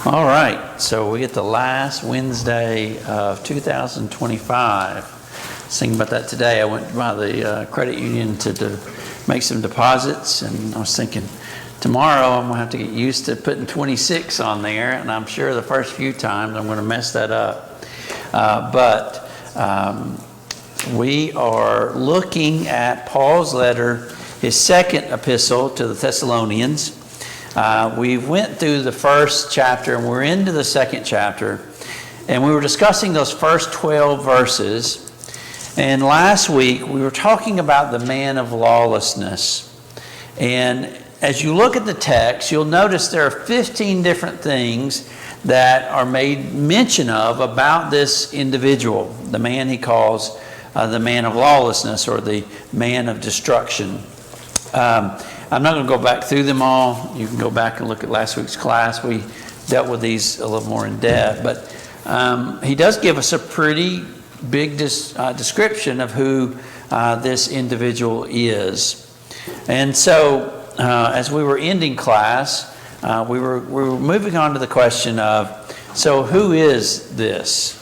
All right, so we get the last Wednesday of 2025. Thinking about that today. I went by the credit union to make some deposits, and I was thinking tomorrow I'm going to have to get used to putting 26 on there, and I'm sure the first few times I'm going to mess that up. But we are looking at Paul's letter, his second epistle to the Thessalonians. We went through the first chapter and we're into the second chapter, and we were discussing those first 12 verses. And last week we were talking about the man of lawlessness. And as you look at the text, you'll notice there are 15 different things that are made mention of about this individual, the man he calls the man of lawlessness, or the man of destruction. I'm not going to go back through them all. You can go back and look at last week's class. We dealt with these a little more in depth. But he does give us a pretty big description of who this individual is. And so as we were ending class, we were moving on to the question of, so who is this?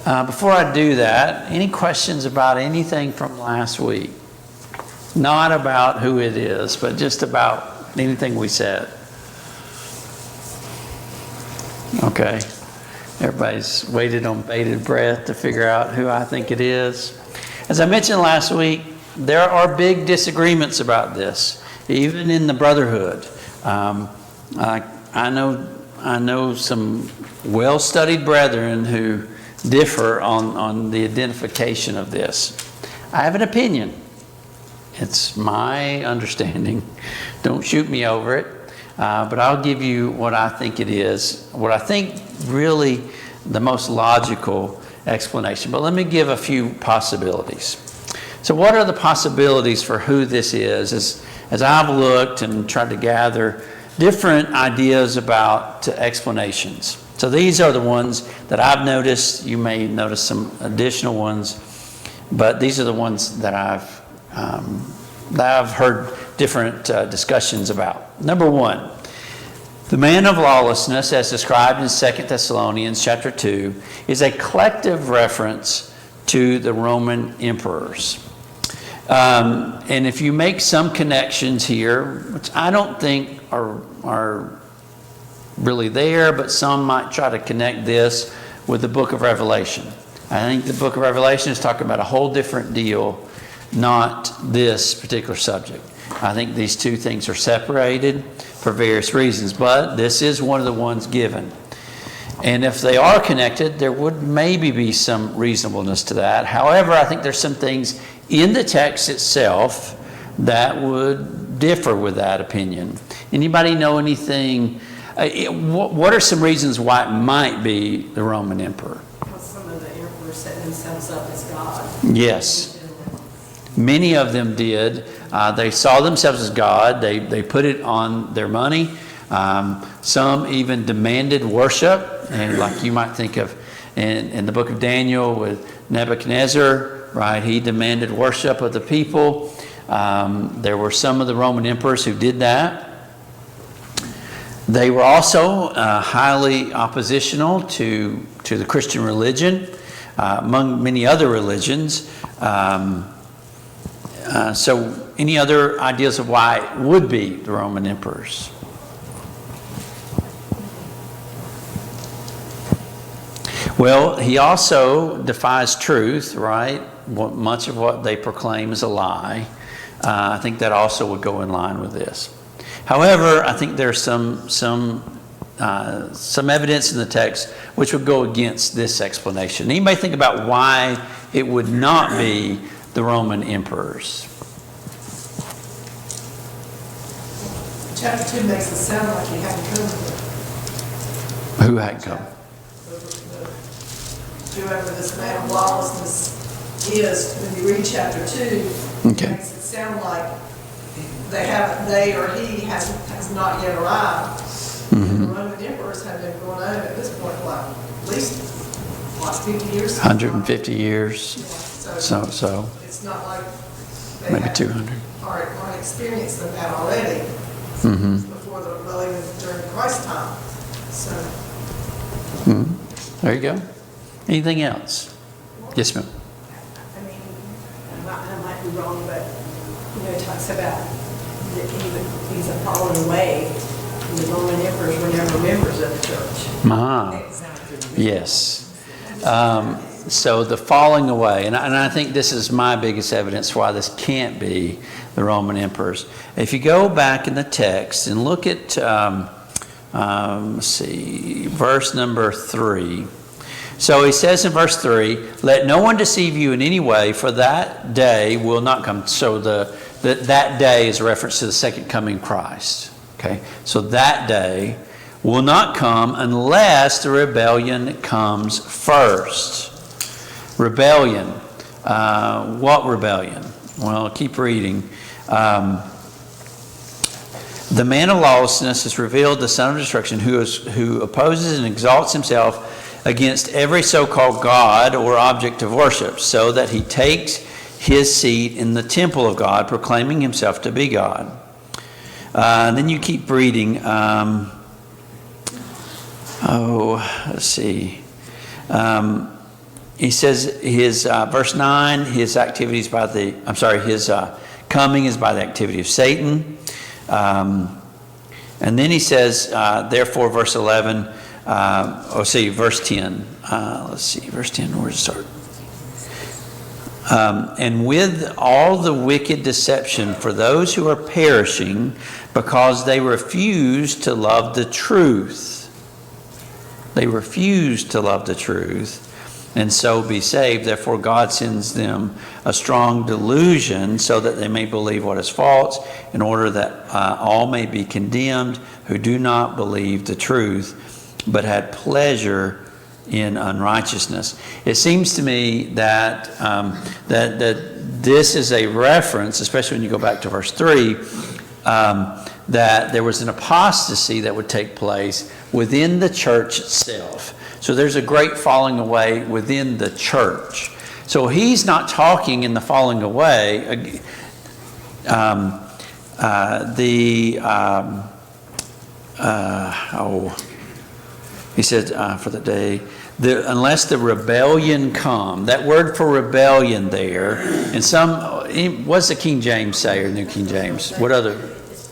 Before I do that, any questions about anything from last week? Not about who it is, but just about anything we said. Okay. Everybody's waited on bated breath to figure out who I think it is. As I mentioned last week, there are big disagreements about this, even in the brotherhood. I know some well-studied brethren who differ on the identification of this. I have an opinion. It's my understanding. Don't shoot me over it. But I'll give you what I think it is, what I think really the most logical explanation. But let me give a few possibilities. So what are the possibilities for who this is? As I've looked and tried to gather different ideas about explanations. So these are the ones that I've noticed. You may notice some additional ones, but these are the ones that I've heard different discussions about. Number one, the man of lawlessness, as described in 2 Thessalonians chapter 2, is a collective reference to the Roman emperors. And if you make some connections here, which I don't think are really there, but some might try to connect this with the book of Revelation. I think the book of Revelation is talking about a whole different deal, not this particular subject. I think these two things are separated for various reasons, but this is one of the ones given. And if they are connected, there would maybe be some reasonableness to that. However, I think there's some things in the text itself that would differ with that opinion. Anybody know anything? What are some reasons why it might be the Roman emperor? Well, some of the emperors set themselves up as God. Yes. Many of them did. They saw themselves as God. They put it on their money. Some even demanded worship. And like you might think of in the book of Daniel with Nebuchadnezzar, right? He demanded worship of the people. There were some of the Roman emperors who did that. They were also highly oppositional to the Christian religion, among many other religions. So any other ideas of why it would be the Roman emperors? Well, he also defies truth, right? Much of what they proclaim is a lie. I think that also would go in line with this. However, I think there's some evidence in the text which would go against this explanation. Anybody think about why it would not be the Roman emperors? Chapter 2 makes it sound like he hadn't come here. Who hadn't come? Whoever this man of lawlessness is, when you read chapter 2, Okay. it makes it sound like they or he has not yet arrived. Mm-hmm. The Roman emperors have been going on at this point, at least 50 years? 150 years. Yeah, So it's not like they maybe have 200. Experienced of that already. Mm-hmm. Before even during Christ's time. So, There you go. Anything else? Yes, ma'am. I mean, I might be wrong, but, it talks about that he's a fallen away. The Roman emperors were never members of the church. Yes. So the falling away, and I think this is my biggest evidence why this can't be the Roman emperors. If you go back in the text and look at, let's see, verse number 3. So he says in verse 3, "Let no one deceive you in any way, for that day will not come." So that day is a reference to the second coming of Christ. Okay, so that day will not come unless the rebellion comes first. Rebellion. What rebellion? Well, keep reading. The man of lawlessness is revealed, the son of destruction, who opposes and exalts himself against every so-called God or object of worship, so that he takes his seat in the temple of God, proclaiming himself to be God. Then you keep reading. Let's see. He says his verse 9. His activities his coming is by the activity of Satan. And then he says, therefore, verse 11. Verse 10. Let's see, verse 10. Where to start? And with all the wicked deception for those who are perishing, because they refuse to love the truth. They refuse to love the truth and so be saved. Therefore, God sends them a strong delusion so that they may believe what is false, in order that all may be condemned who do not believe the truth, but had pleasure in unrighteousness. It seems to me that that this is a reference, especially when you go back to verse 3, that there was an apostasy that would take place within the church itself. So there's a great falling away within the church. So he's not talking in the falling away. He said, for the day, unless the rebellion come. That word for rebellion there, and what's the King James say, or New King James? What other? It's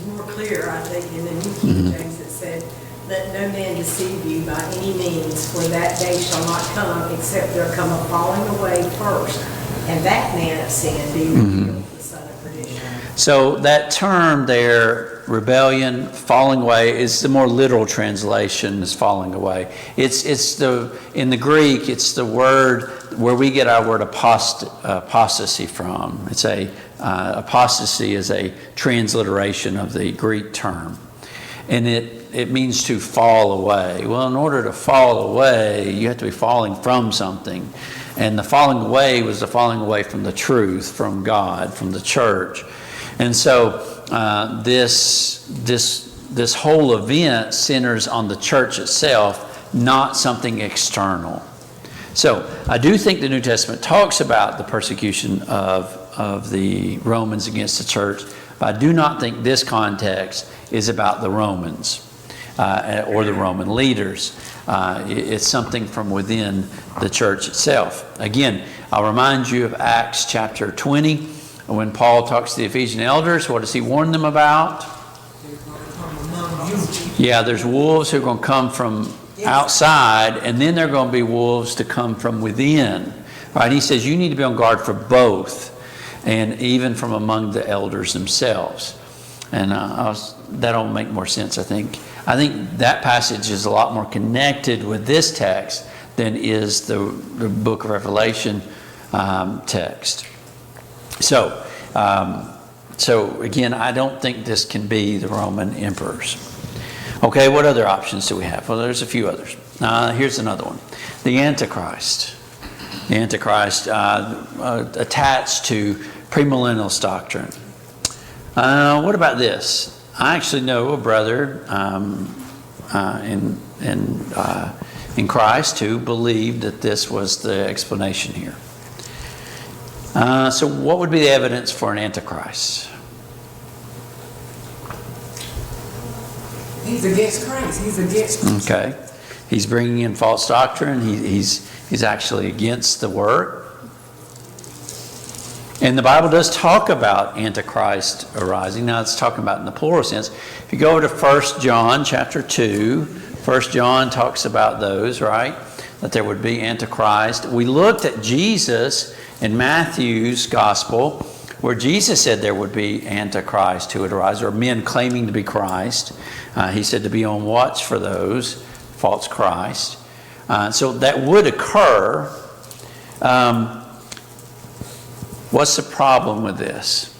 more clear, I think, in the New King James that said, "Let no man deceive you by any means, for that day shall not come, except there come a falling away first, and that man of sin be revealed, the son of perdition." So that term there, rebellion, falling away, is the more literal translation, is falling away. In the Greek, it's the word where we get our word apostasy from. It's apostasy is a transliteration of the Greek term. And it means to fall away. Well, in order to fall away, you have to be falling from something. And the falling away was the falling away from the truth, from God, from the church. And so this whole event centers on the church itself, not something external. So I do think the New Testament talks about the persecution of the Romans against the church, but I do not think this context is about the Romans or the Roman leaders. It's something from within the church itself. Again, I'll remind you of Acts chapter 20. When Paul talks to the Ephesian elders, what does he warn them about? Yeah, there's wolves who are going to come from outside, and then there are going to be wolves to come from within. Right? He says you need to be on guard for both, and even from among the elders themselves. And that'll make more sense, I think. I think that passage is a lot more connected with this text than is the book of Revelation text. So again, I don't think this can be the Roman emperors. Okay, what other options do we have? Well, there's a few others. Here's another one. The Antichrist. The Antichrist attached to premillennialist doctrine. What about this? I actually know a brother in Christ who believed that this was the explanation here. So what would be the evidence for an Antichrist? He's against Christ. He's against Christ. Okay. He's bringing in false doctrine. He's actually against the work. And the Bible does talk about Antichrist arising. Now it's talking about in the plural sense. If you go over to 1 John chapter 2, 1 John talks about those, right? That there would be Antichrist. We looked at Jesus in Matthew's gospel, where Jesus said there would be Antichrist who would arise, or men claiming to be Christ. He said to be on watch for those, false Christ. So that would occur. What's the problem with this?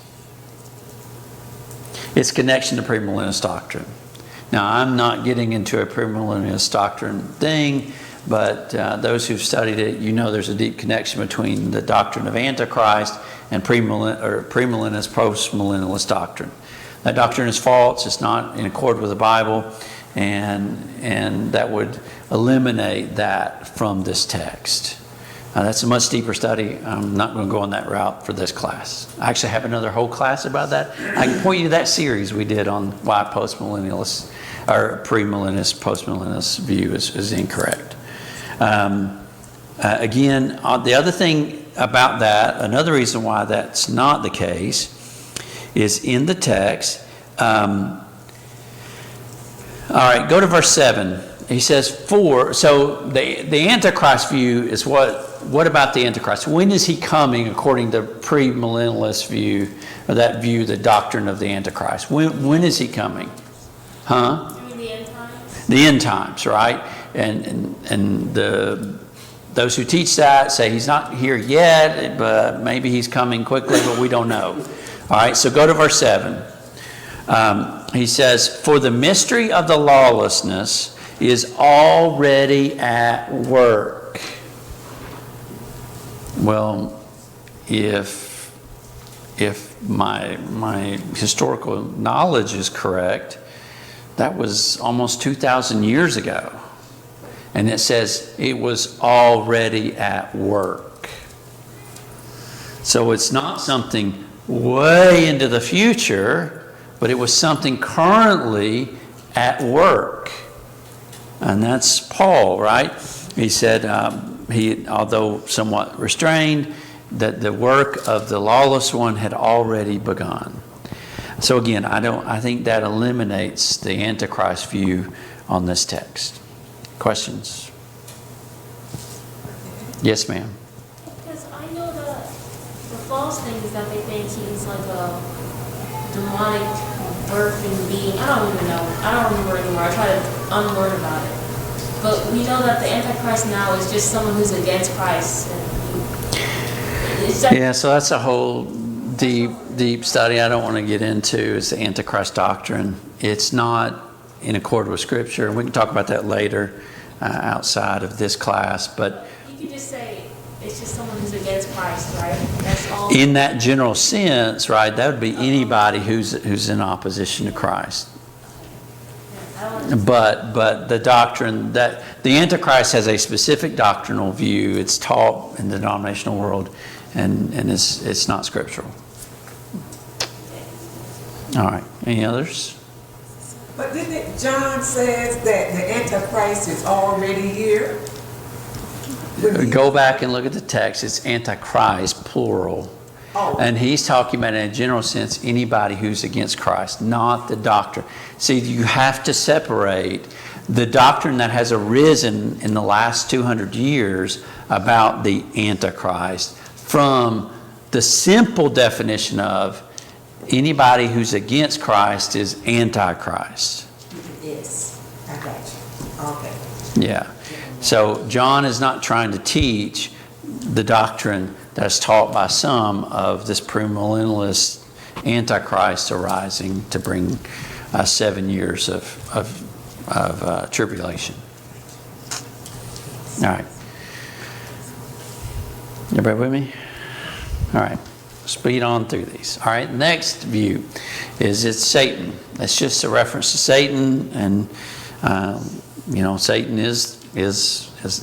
Its connection to premillennialist doctrine. Now, I'm not getting into a premillennialist doctrine thing, but those who've studied it, you know there's a deep connection between the doctrine of Antichrist and premillennialist, postmillennialist doctrine. That doctrine is false. It's not in accord with the Bible, and that would eliminate that from this text. That's a much deeper study. I'm not going to go on that route for this class. I actually have another whole class about that. I can point you to that series we did on why postmillennialists or premillennialist, postmillennialist view is incorrect. Again, the other thing about that, another reason why that's not the case, is in the text. All right, go to verse 7. He says, so the Antichrist view is what about the Antichrist? When is he coming according to premillennialist view, or that view, the doctrine of the Antichrist? When is he coming? Huh? During the end times? The end times, right? And those who teach that say he's not here yet, but maybe he's coming quickly, but we don't know. All right, so go to verse 7. He says, for the mystery of the lawlessness is already at work. Well, if my historical knowledge is correct, that was almost 2,000 years ago. And it says it was already at work. So it's not something way into the future, but it was something currently at work. And that's Paul, right? He said, although somewhat restrained, that the work of the lawless one had already begun. So again, I think that eliminates the Antichrist view on this text. Questions? Yes, ma'am. Because I know that the false thing is that they think he's like a demonic birthing being. I don't even know. I don't remember anymore. I try to unlearn about it. But we know that the Antichrist now is just someone who's against Christ. Yeah, so that's a whole deep study I don't want to get into, is the Antichrist doctrine. It's not in accord with Scripture. We can talk about that later outside of this class. But you could just say it's just someone who's against Christ, right? That's all. In that general sense, right, that would be anybody who's in opposition to Christ. But the doctrine that the Antichrist has a specific doctrinal view. It's taught in the denominational world, and it's not scriptural. All right. Any others? But didn't John says that the Antichrist is already here? Go back and look at the text. It's Antichrist, plural. Oh. And he's talking about, in a general sense, anybody who's against Christ, not the doctrine. See, you have to separate the doctrine that has arisen in the last 200 years about the Antichrist from the simple definition of anybody who's against Christ is Antichrist. Yes, I got you. Okay. Yeah. So John is not trying to teach the doctrine that's taught by some of this premillennialist Antichrist arising to bring 7 years of tribulation. All right. Everybody with me? All right. Speed on through these. All right. Next view is it's Satan. That's just a reference to Satan, and Satan is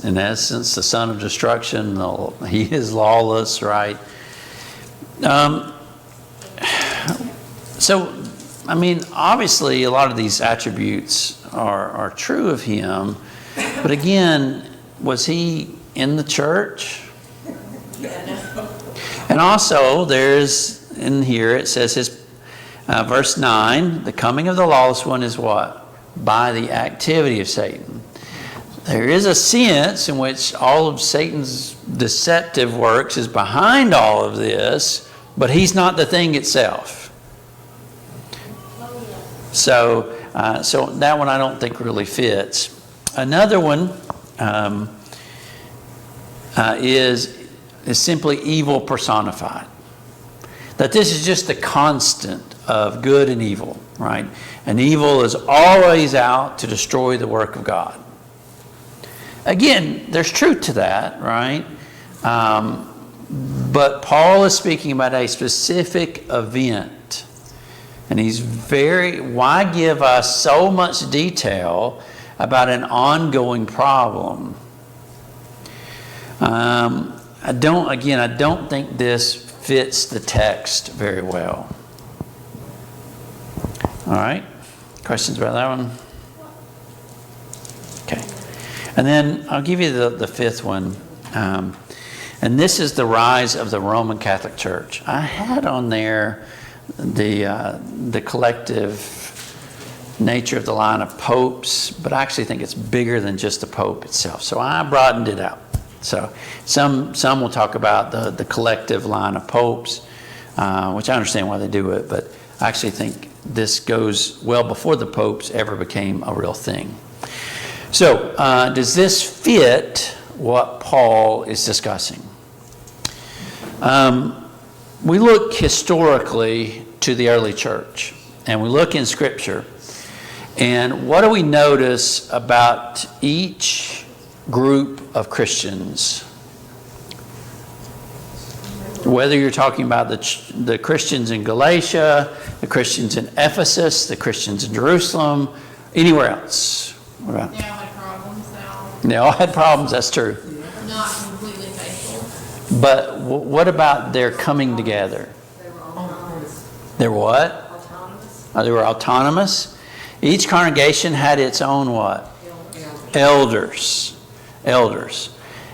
in essence the son of destruction. He is lawless, right? So I mean, obviously, a lot of these attributes are true of him. But again, was he in the church? And also, there's in here, it says his verse 9, the coming of the lawless one is what? By the activity of Satan. There is a sense in which all of Satan's deceptive works is behind all of this, but he's not the thing itself. So that one I don't think really fits. Another one is simply evil personified. That this is just the constant of good and evil, right? And evil is always out to destroy the work of God. Again, there's truth to that, right? But Paul is speaking about a specific event. And why give us so much detail about an ongoing problem? I don't think this fits the text very well. All right, questions about that one? Okay. And then I'll give you the fifth one. And this is the rise of the Roman Catholic Church. I had on there the collective nature of the line of popes, but I actually think it's bigger than just the pope itself. So I broadened it out. So some will talk about the collective line of popes, which I understand why they do it, but I actually think this goes well before the popes ever became a real thing. So does this fit what Paul is discussing? We look historically to the early church, and we look in Scripture, and what do we notice about each group of Christians? Whether you're talking about the Christians in Galatia, the Christians in Ephesus, the Christians in Jerusalem, anywhere else. What about? They all had problems now. They all had problems, that's true. Not completely faithful. But what about their coming together? They were autonomous. They were what? Autonomous. They were autonomous. Each congregation had its own what? Elders.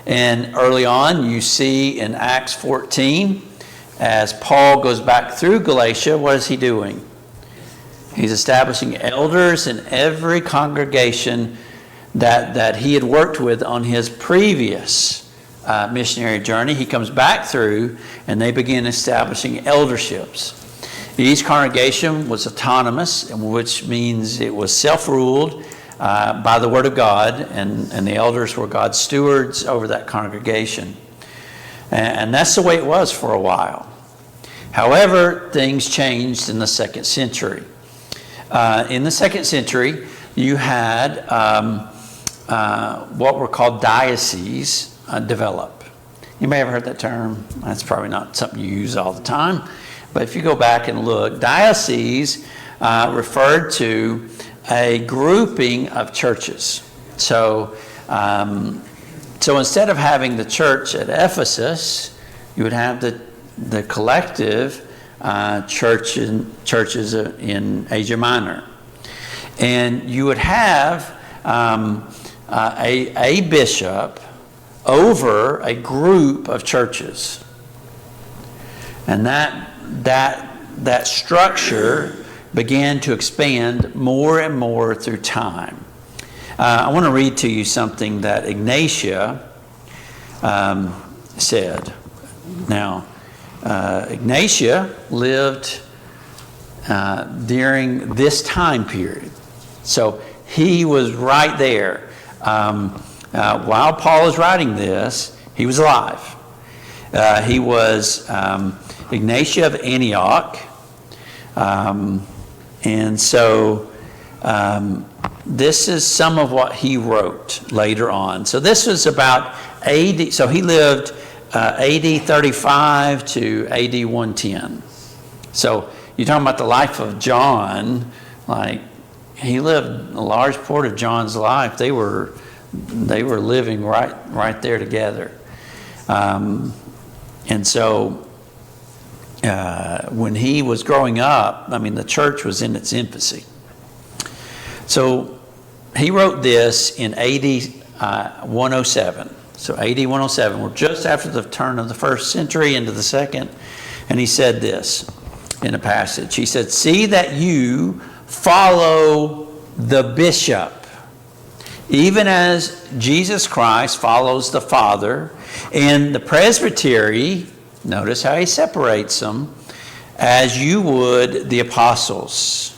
And early on, you see in Acts 14, as Paul goes back through Galatia, what is he doing? He's establishing elders in every congregation that he had worked with on his previous missionary journey. He comes back through, and they begin establishing elderships. Each congregation was autonomous, which means it was self-ruled by the Word of God, and the elders were God's stewards over that congregation. And that's the way it was for a while. However, things changed in the 2nd century. In the 2nd century, you had what were called dioceses develop. You may have heard that term. That's probably not something you use all the time. But if you go back and look, diocese referred to a grouping of churches. So instead of having the church at Ephesus, you would have the collective churches in Asia Minor. And you would have a bishop over a group of churches. And that structure began to expand more and more through time. I want to read to you something that Ignatia said. Now, Ignatia lived during this time period. So he was right there. While Paul is writing this, he was alive. He was Ignatia of Antioch. And so this is some of what he wrote later on. So this was about AD, so he lived AD 35 to AD 110. So you're talking about the life of John, like he lived a large part of John's life. They were living right there together. And so when he was growing up, I mean, the church was in its infancy. So he wrote this in AD 107. So AD 107, we're just after the turn of the first century into the second. And he said this in a passage. He said, "See that you follow the bishop, even as Jesus Christ follows the Father, and the presbytery," notice how he separates them, "as you would the apostles.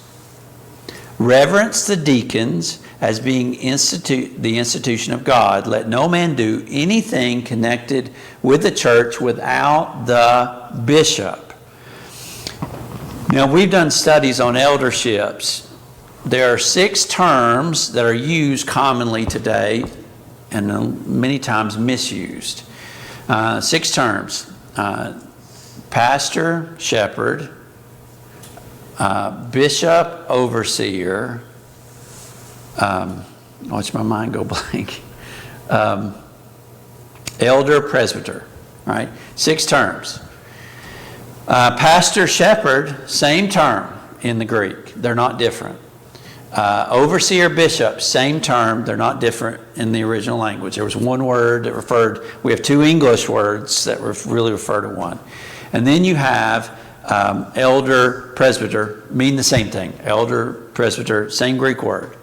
Reverence the deacons as being the institution of God. Let no man do anything connected with the church without the bishop." Now, we've done studies on elderships. There are 6 terms that are used commonly today and many times misused. 6 terms. Pastor, shepherd, bishop, overseer. Watch my mind go blank. Elder, presbyter. All right, 6 terms. Pastor, shepherd, same term in the Greek. They're not different. Overseer, bishop, same term. They're not different in the original language. There was one word that referred, we have 2 English words that really refer to one. And then you have elder, presbyter, mean the same thing. Elder, presbyter, same Greek word.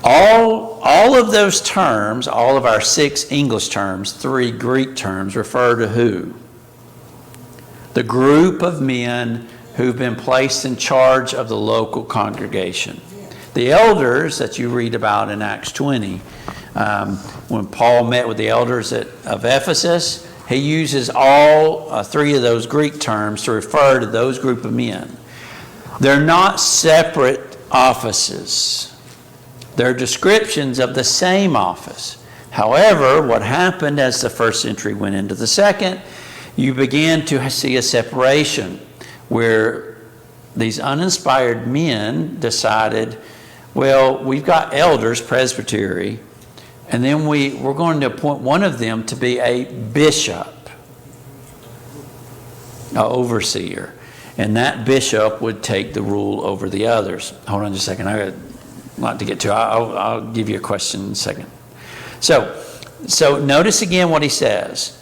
All of those terms, all of our 6 English terms, 3 Greek terms, refer to who? The group of men who've been placed in charge of the local congregation. The elders that you read about in Acts 20, when Paul met with the elders of Ephesus, he uses all 3 of those Greek terms to refer to those group of men. They're not separate offices. They're descriptions of the same office. However, what happened as the first century went into the second, you began to see a separation where these uninspired men decided, well, we've got elders, presbytery, and then we're going to appoint one of them to be a bishop, an overseer. And that bishop would take the rule over the others. Hold on just a second. I got a lot to get to. I'll give you a question in a second. So notice again what he says.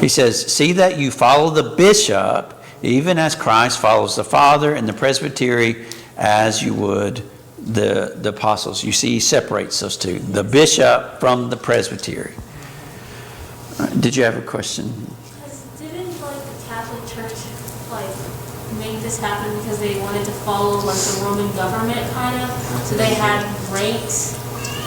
He says, "See that you follow the bishop, even as Christ follows the Father, and the presbytery as you would the apostles." You see, he separates those 2, the bishop from the presbytery. Did you have a question? Didn't the Catholic Church make this happen because they wanted to follow the Roman government kind of? So they had ranks,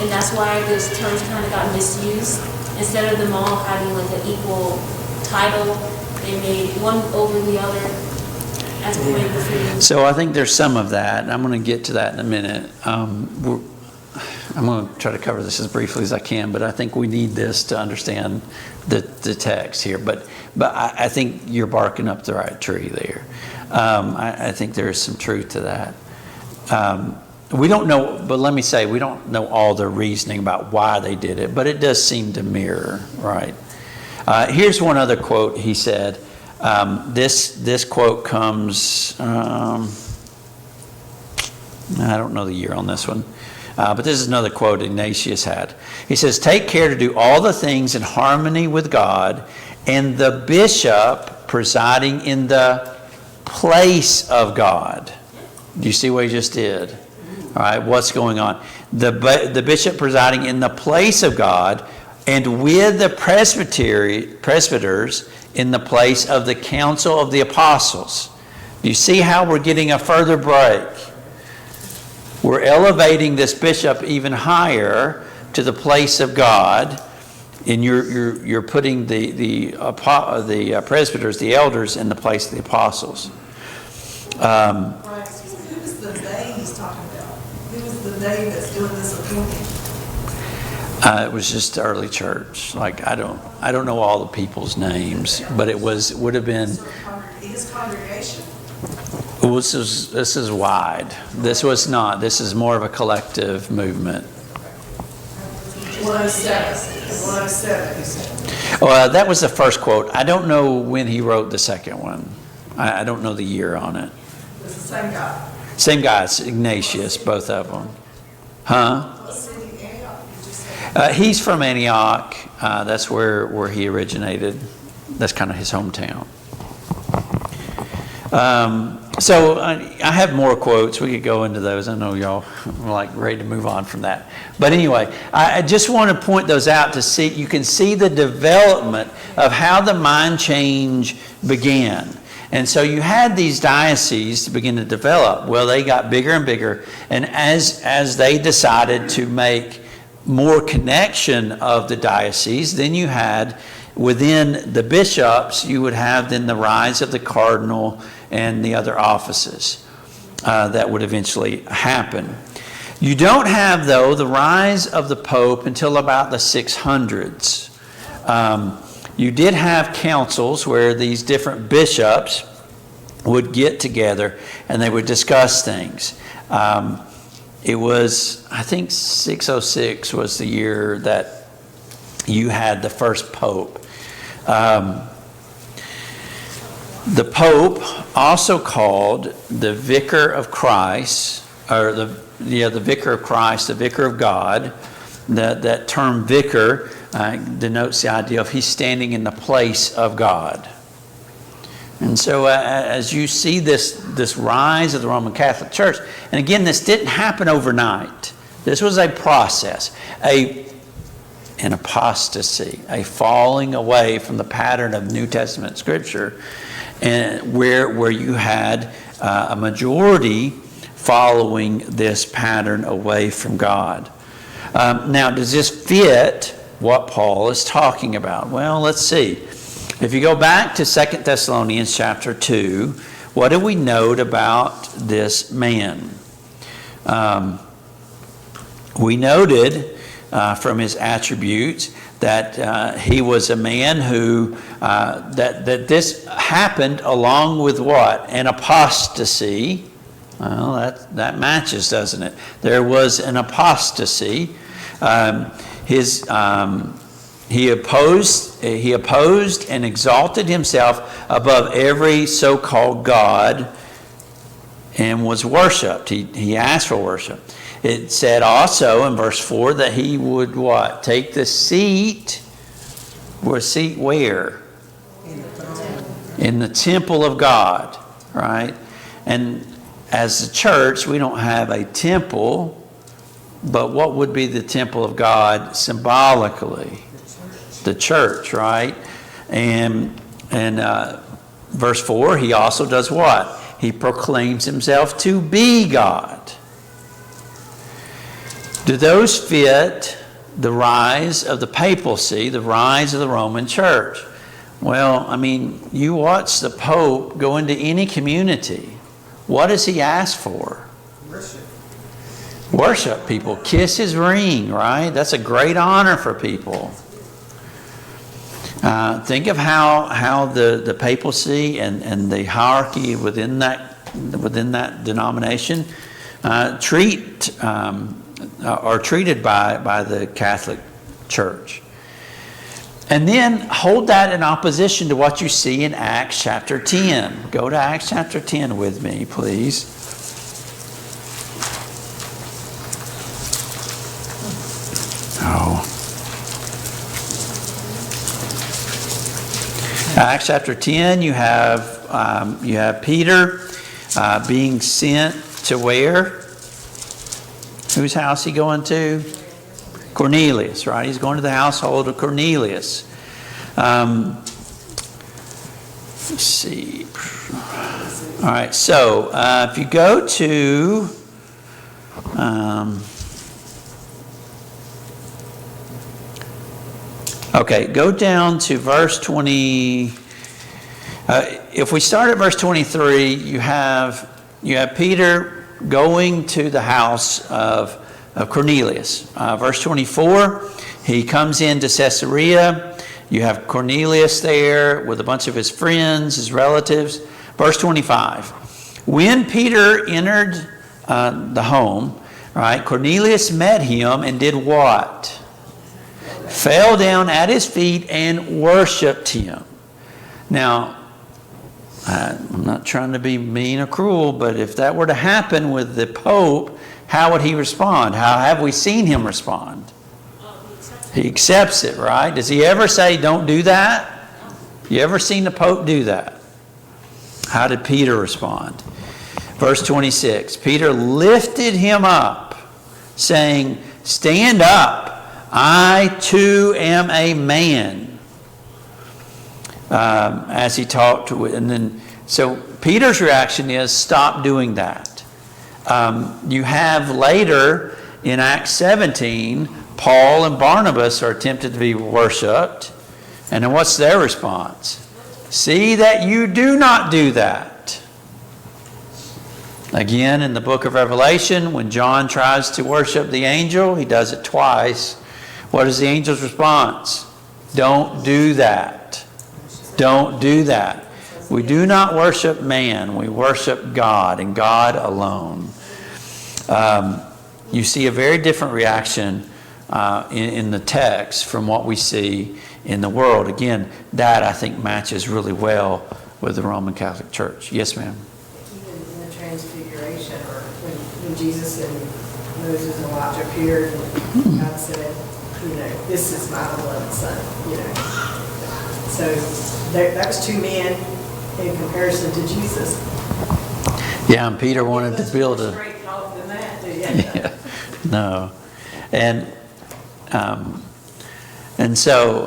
and that's why those terms kind of got misused. Instead of them all having an equal title, they made one over the other as a way to. So I think there's some of that, and I'm going to get to that in a minute. I'm going to try to cover this as briefly as I can, but I think we need this to understand the text here. But I think you're barking up the right tree there. I think there is some truth to that. We don't know, but let me say, we don't know all the reasoning about why they did it, but it does seem to mirror, right? Here's one other quote he said. This quote comes, I don't know the year on this one, but this is another quote Ignatius had. He says, "Take care to do all the things in harmony with God, and the bishop presiding in the place of God." Do you see what he just did? All right, what's going on? The bishop presiding in the place of God, and with the presbyters in the place of the council of the apostles. Do you see how we're getting a further break? We're elevating this bishop even higher to the place of God, and you're putting the presbyters, the elders, in the place of the apostles. Right. Who is the they he's talking about? Who is the they that's doing this appointing? It was just the early church. I don't know all the people's names, but it would have been. His congregation. Well, this is wide. This was not. This is more of a collective movement. 107, he said. Well, that was the first quote. I don't know when he wrote the second one. I don't know the year on it. It's the same guy. Same guy, it's Ignatius, both of them. Huh? What city, Antioch, you just said? He's from Antioch. That's where he originated. That's kind of his hometown. So I have more quotes. We could go into those. I know y'all are like ready to move on from that. But anyway, I just want to point those out to see, you can see the development of how the mind change began. And so you had these dioceses to begin to develop. Well, they got bigger and bigger. And as they decided to make more connection of the diocese, then you had within the bishops, you would have then the rise of the cardinal and the other offices that would eventually happen. You don't have, though, the rise of the Pope until about the 600s. You did have councils where these different bishops would get together and they would discuss things. It was, I think 606 was the year that you had the first Pope. The Pope, also called the Vicar of Christ, or the Vicar of Christ, the Vicar of God. That term vicar denotes the idea of he's standing in the place of God. And so as you see this rise of the Roman Catholic Church, and again, this didn't happen overnight. This was a process, an apostasy, a falling away from the pattern of New Testament Scripture, and where you had a majority following this pattern away from God. Now, does this fit what Paul is talking about? Well, let's see. If you go back to 2 Thessalonians chapter 2, what do we note about this man? We noted from his attributes that he was a man who, that this happened along with what? An apostasy. Well, that matches, doesn't it? There was an apostasy. He opposed and exalted himself above every so-called God and was worshipped. He asked for worship. It said also in verse 4 that he would what? Take the seat. Seat where? In the temple of God, right? And as a church, we don't have a temple, but what would be the temple of God symbolically? The church, right? And verse 4, he also does what? He proclaims himself to be God. Do those fit the rise of the papacy, the rise of the Roman Church? Well, I mean, you watch the Pope go into any community. What does he ask for? Worship people. Kiss his ring, right? That's a great honor for people. Think of how the papacy and the hierarchy within that denomination are treated by the Catholic Church. And then hold that in opposition to what you see in Acts chapter 10. Go to Acts chapter 10 with me, please. Acts chapter 10, you have Peter being sent to where? Whose house he going to? Cornelius, right? He's going to the household of Cornelius. Let's see. All right, so if you go to go down to verse 20. If we start at verse 23, you have Peter going to the house of Cornelius. Verse 24, he comes into Caesarea. You have Cornelius there with a bunch of his friends, his relatives. Verse 25, when Peter entered the home, right, Cornelius met him and did what? fell down at his feet and worshiped him. Now, I'm not trying to be mean or cruel, but if that were to happen with the Pope, how would he respond? How have we seen him respond? He accepts it, right? Does he ever say, don't do that? You ever seen the Pope do that? How did Peter respond? Verse 26, Peter lifted him up, saying, stand up, I too am a man. As he talked to it. And then, so Peter's reaction is, stop doing that. You have later in Acts 17, Paul and Barnabas are tempted to be worshipped. And then what's their response? See that you do not do that. Again, in the book of Revelation, when John tries to worship the angel, he does it twice. What is the angel's response? Don't do that. Don't do that. We do not worship man. We worship God and God alone. You see a very different reaction in the text from what we see in the world. Again, that I think matches really well with the Roman Catholic Church. Yes, ma'am. Even in the Transfiguration, or when Jesus and Moses and Elijah appeared, and God said, this is my beloved son, So that was two men in comparison to Jesus. Yeah, and Peter wanted to build a... Straight talk than that, do you? Yeah, no. And so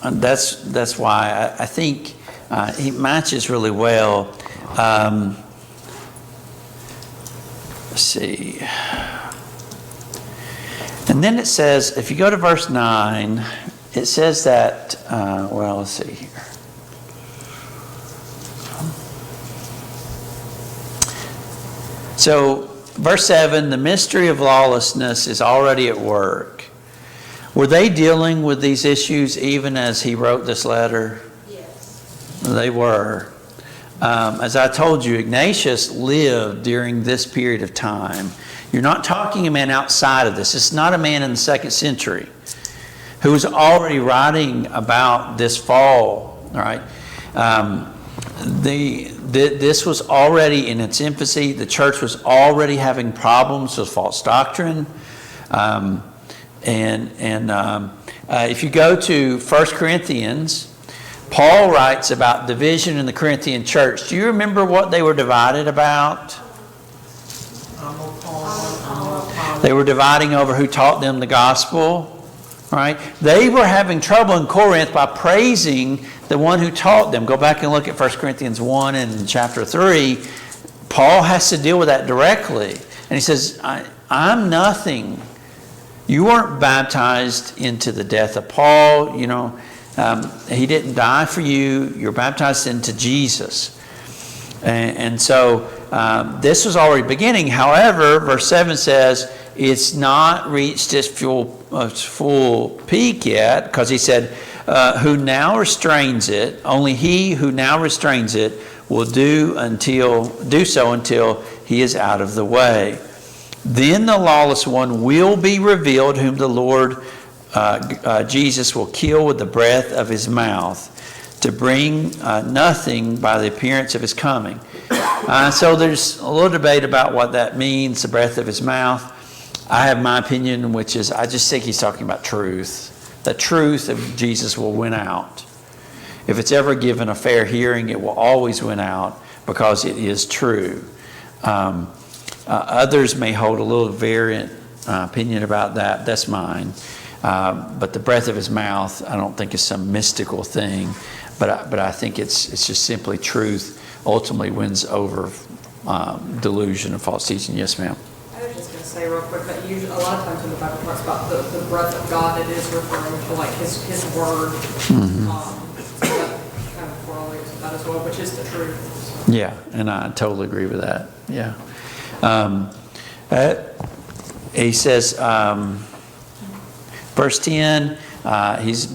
that's why I think he matches really well. Let's see. And then it says, if you go to verse 9, it says that, let's see here. So, verse 7, the mystery of lawlessness is already at work. Were they dealing with these issues even as he wrote this letter? Yes. They were. As I told you, Ignatius lived during this period of time. You're not talking a man outside of this. It's not a man in the 2nd century who was already writing about this fall, right? This was already in its infancy. The church was already having problems with false doctrine. If you go to 1 Corinthians, Paul writes about division in the Corinthian church. Do you remember what they were divided about? They were dividing over who taught them the gospel. Right? They were having trouble in Corinth by praising the one who taught them. Go back and look at 1 Corinthians 1 and chapter 3. Paul has to deal with that directly. And he says, I'm nothing. You weren't baptized into the death of Paul. He didn't die for you. You're baptized into Jesus. And so this was already beginning. However, verse 7 says, it's not reached its full peak yet, because he said, who now restrains it, only he who now restrains it will do so until he is out of the way. Then the lawless one will be revealed, whom the Lord Jesus will kill with the breath of his mouth, to bring nothing by the appearance of his coming. So there's a little debate about what that means, the breath of his mouth. I have my opinion, which is I just think he's talking about truth. The truth of Jesus will win out. If it's ever given a fair hearing, it will always win out because it is true. Others may hold a little variant opinion about that. That's mine. But the breath of his mouth, I don't think is some mystical thing. But I think it's just simply truth ultimately wins over delusion and false teaching. Yes, ma'am. I was just going to say real quick that usually, a lot of times when the Bible talks about the breath of God, it is referring to like his word. Mm-hmm. So that kind of correlates with that as well, which is the truth. Yeah, and I totally agree with that. Yeah. He says, verse 10, his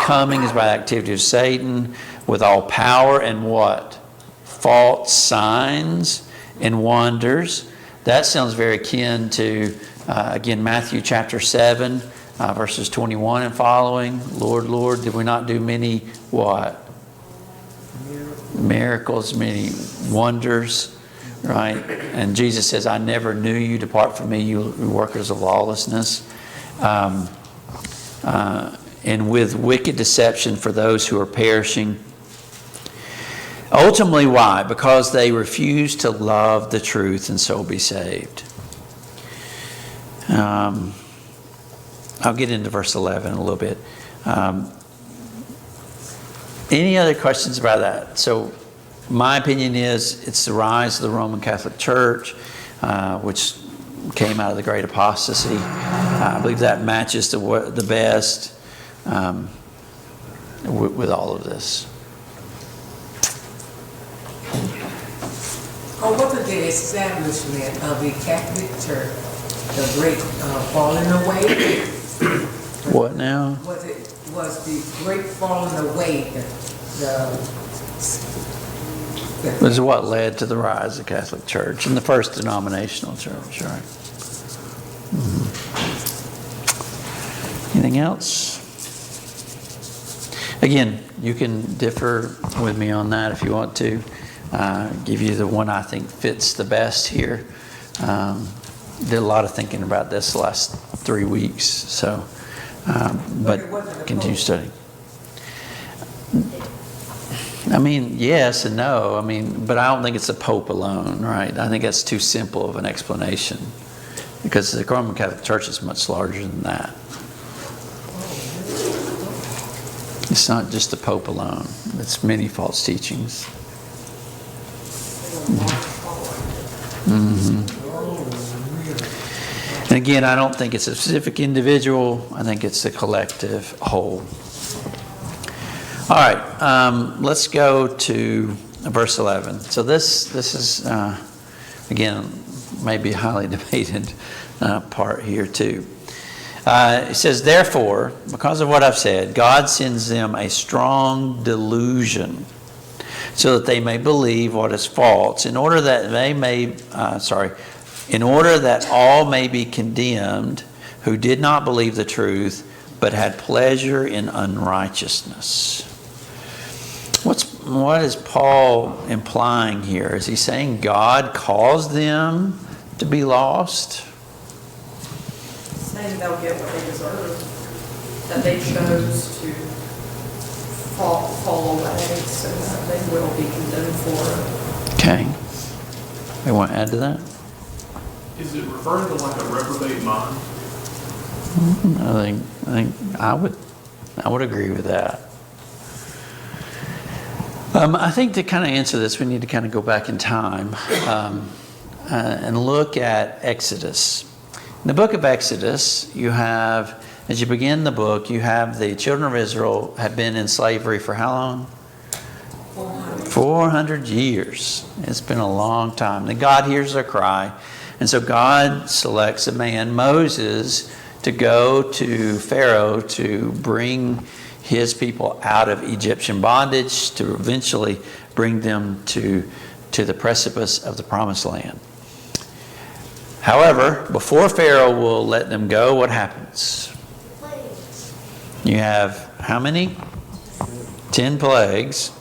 coming is by the activity of Satan with all power and what? False signs and wonders. That sounds very akin to, again, Matthew chapter 7. verses 21 and following. Lord, Lord, did we not do many what? Miracles, many wonders, right? And Jesus says, I never knew you. Depart from me, you workers of lawlessness. And with wicked deception for those who are perishing. Ultimately, why? Because they refuse to love the truth and so be saved. I'll get into verse 11 in a little bit. Any other questions about that? So my opinion is it's the rise of the Roman Catholic Church, which came out of the Great Apostasy. I believe that matches the best with all of this. Or was it the establishment of the Catholic Church, the great falling away? What now? Was the great falling away This is what led to the rise of the Catholic Church and the first denominational church, right? Anything else? Again, you can differ with me on that if you want to. Give you the one I think fits the best here. Did a lot of thinking about this the last 3 weeks, so but continue studying. I mean, yes and no. I mean, but I don't think it's the Pope alone, right? I think that's too simple of an explanation because the Roman Catholic Church is much larger than that. It's not just the Pope alone. It's many false teachings. And again, I don't think it's a specific individual. I think it's the collective whole. All right, let's go to verse 11. So this is, again, maybe a highly debated part here too. It says, therefore, because of what I've said, God sends them a strong delusion so that they may believe what is false, in order that all may be condemned who did not believe the truth, but had pleasure in unrighteousness. What is Paul implying here? Is he saying God caused them to be lost? Saying they'll get what they deserve, that they chose to fall away, so that they will be condemned for it. Okay. You want to add to that? Is it referring to like a reprobate mind? I would agree with that. I think to kind of answer this, we need to kind of go back in time and look at Exodus. In the book of Exodus, you have, as you begin the book, you have the children of Israel have been in slavery for how long? 400 years. It's been a long time. Then God hears their cry. And so God selects a man, Moses, to go to Pharaoh to bring his people out of Egyptian bondage, to eventually bring them to the precipice of the promised land. However, before Pharaoh will let them go, what happens? You have how many? 10 plagues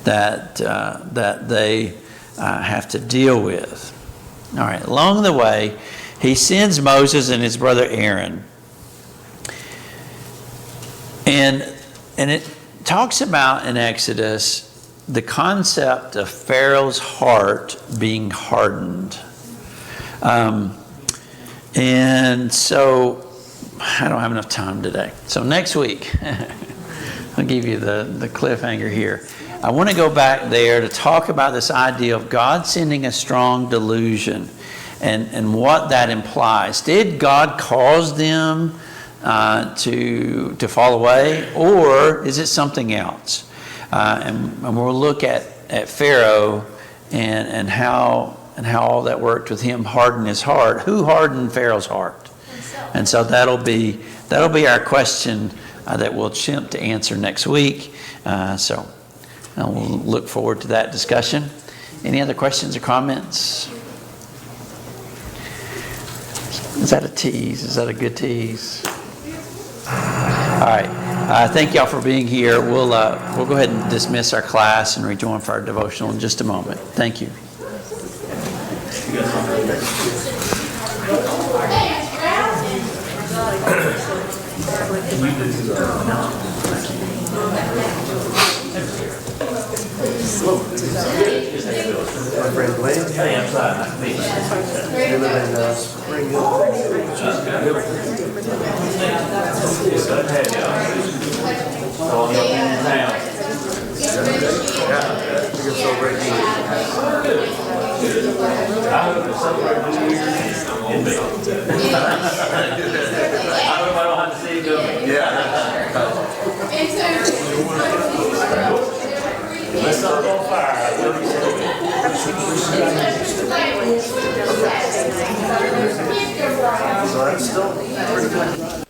that they have to deal with. All right, along the way, he sends Moses and his brother Aaron. And it talks about in Exodus the concept of Pharaoh's heart being hardened. And so I don't have enough time today. So next week, I'll give you the cliffhanger here. I want to go back there to talk about this idea of God sending a strong delusion and what that implies. Did God cause them to fall away, or is it something else? And we'll look at Pharaoh and how all that worked with him harden his heart. Who hardened Pharaoh's heart? Himself. And so that'll be our question that we'll attempt to answer next week. So we'll look forward to that discussion. Any other questions or comments? Is that a tease? Is that a good tease? All right. Thank y'all for being here. We'll go ahead and dismiss our class and rejoin for our devotional in just a moment. Thank you. My friend Glenn. Hey, I'm fine. We live in Spring Hill. We're celebrating. I hope to celebrate New Year's in me. I hope I don't have to see you go. Yeah. Let's not go on fire. So that's still pretty good.